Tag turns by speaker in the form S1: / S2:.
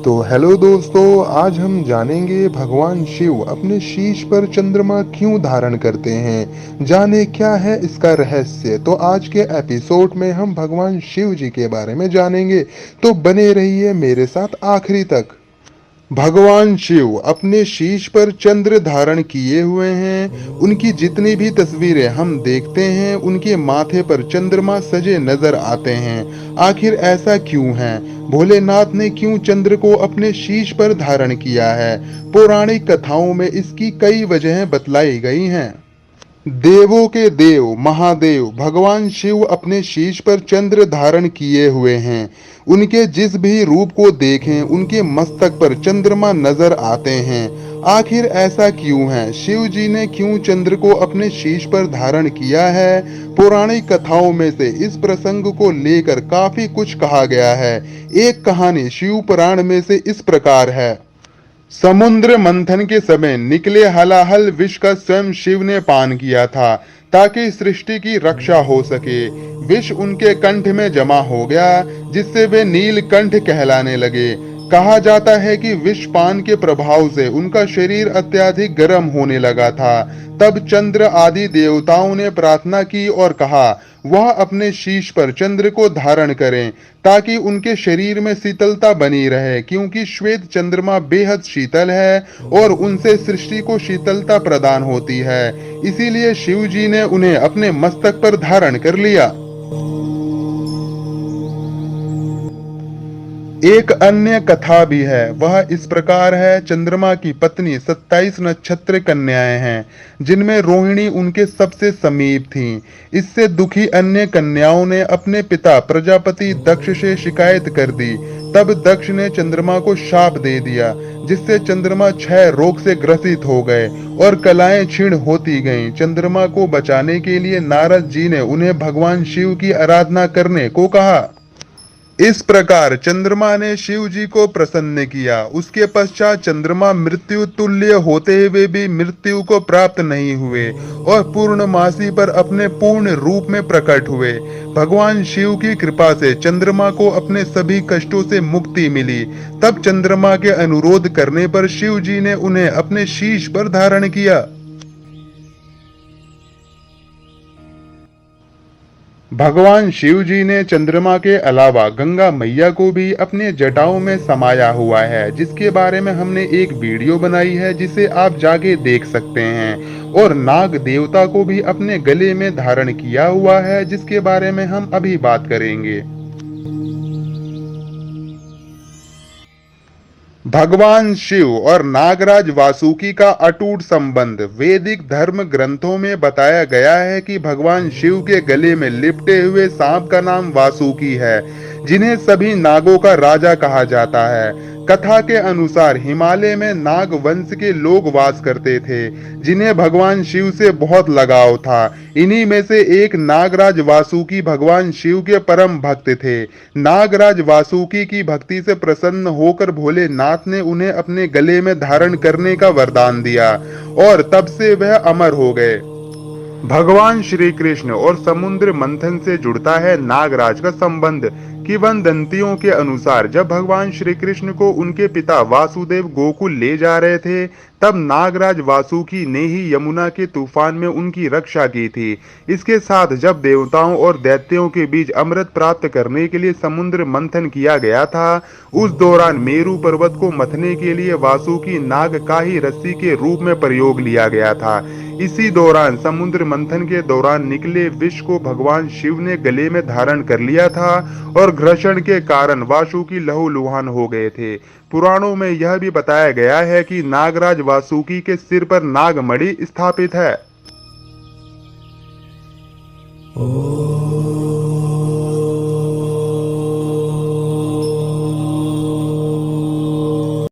S1: तो हेलो दोस्तों, आज हम जानेंगे भगवान शिव अपने शीश पर चंद्रमा क्यों धारण करते हैं। जाने क्या है इसका रहस्य। तो आज के एपिसोड में हम भगवान शिव जी के बारे में जानेंगे। तो बने रहिए मेरे साथ आखिरी तक। भगवान शिव अपने शीश पर चंद्र धारण किए हुए हैं। उनकी जितनी भी तस्वीरें हम देखते हैं, उनके माथे पर चंद्रमा सजे नजर आते हैं। आखिर ऐसा क्यों है? भोलेनाथ ने क्यों चंद्र को अपने शीश पर धारण किया है? पौराणिक कथाओं में इसकी कई वजहें बतलाई गई हैं। देवों के देव महादेव भगवान शिव अपने शीश पर चंद्र धारण किए हुए हैं। उनके जिस भी रूप को देखें, उनके मस्तक पर चंद्रमा नजर आते हैं। आखिर ऐसा क्यों है? शिव जी ने क्यों चंद्र को अपने शीश पर धारण किया है? पौराणिक कथाओं में से इस प्रसंग को लेकर काफी कुछ कहा गया है। एक कहानी शिव पुराण में से इस प्रकार है। समुद्र मंथन के समय निकले हलाहल विष का स्वयं शिव ने पान किया था, ताकि सृष्टि की रक्षा हो सके। विष उनके कंठ में जमा हो गया, जिससे वे नीलकंठ कहलाने लगे। कहा जाता है कि विष पान के प्रभाव से उनका शरीर अत्यधिक गर्म होने लगा था। तब चंद्र आदि देवताओं ने प्रार्थना की और कहा वह अपने शीश पर चंद्र को धारण करें, ताकि उनके शरीर में शीतलता बनी रहे, क्योंकि श्वेत चंद्रमा बेहद शीतल है और उनसे सृष्टि को शीतलता प्रदान होती है। इसीलिए शिव जी ने उन्हें अपने मस्तक पर धारण कर लिया। एक अन्य कथा भी है, वह इस प्रकार है। चंद्रमा की पत्नी 27 नक्षत्र कन्याएं हैं, जिनमें रोहिणी उनके सबसे समीप थीं। इससे दुखी अन्य कन्याओं ने अपने पिता प्रजापति दक्ष से शिकायत कर दी। तब दक्ष ने चंद्रमा को शाप दे दिया, जिससे चंद्रमा क्षय रोग से ग्रसित हो गए और कलाएं क्षीण होती गईं। चंद्रमा को बचाने के लिए नारद जी ने उन्हें भगवान शिव की आराधना करने को कहा। इस प्रकार चंद्रमा ने शिव जी को प्रसन्न किया। उसके पश्चात चंद्रमा मृत्यु तुल्य होते हुए भी मृत्यु को प्राप्त नहीं हुए और पूर्णमासी पर अपने पूर्ण रूप में प्रकट हुए। भगवान शिव की कृपा से चंद्रमा को अपने सभी कष्टों से मुक्ति मिली। तब चंद्रमा के अनुरोध करने पर शिव जी ने उन्हें अपने शीश पर धारण किया। भगवान शिव जी ने चंद्रमा के अलावा गंगा मैया को भी अपने जटाओं में समाया हुआ है, जिसके बारे में हमने एक वीडियो बनाई है, जिसे आप जाके देख सकते हैं। और नाग देवता को भी अपने गले में धारण किया हुआ है, जिसके बारे में हम अभी बात करेंगे। भगवान शिव और नागराज वासुकी का अटूट संबंध वैदिक धर्म ग्रंथों में बताया गया है कि भगवान शिव के गले में लिपटे हुए सांप का नाम वासुकी है, जिन्हें सभी नागों का राजा कहा जाता है। कथा के अनुसार हिमालय में नाग वंश के लोग वास करते थे, जिन्हें भगवान शिव से बहुत लगाव था। इन्हीं में से एक नागराज वासुकी भगवान शिव के परम भक्त थे। नागराज वासुकी की भक्ति से प्रसन्न होकर भोलेनाथ ने उन्हें अपने गले में धारण करने का वरदान दिया और तब से वह अमर हो गए। भगवान श्री कृष्ण और समुद्र मंथन से जुड़ता है नागराज का संबंध। किंवदंतियों के अनुसार जब भगवान श्री कृष्ण को उनके पिता वासुदेव गोकुल ले जा रहे थे, तब नागराज वासुकी ने ही यमुना के तूफान में उनकी रक्षा की थी। इसके साथ जब देवताओं और दैत्यों के बीच अमृत प्राप्त करने के लिए समुद्र मंथन किया गया था, उस दौरान मेरु पर्वत को मथने के लिए वासुकी नाग का ही रस्सी के रूप में प्रयोग लिया गया था। इसी दौरान समुद्र मंथन के दौरान निकले विष को भगवान शिव ने गले में धारण कर लिया था और घर्षण के कारण वासुकी लहूलुहान हो गए थे। पुराणों में यह भी बताया गया है कि नागराज वासुकी के सिर पर नागमणि स्थापित है।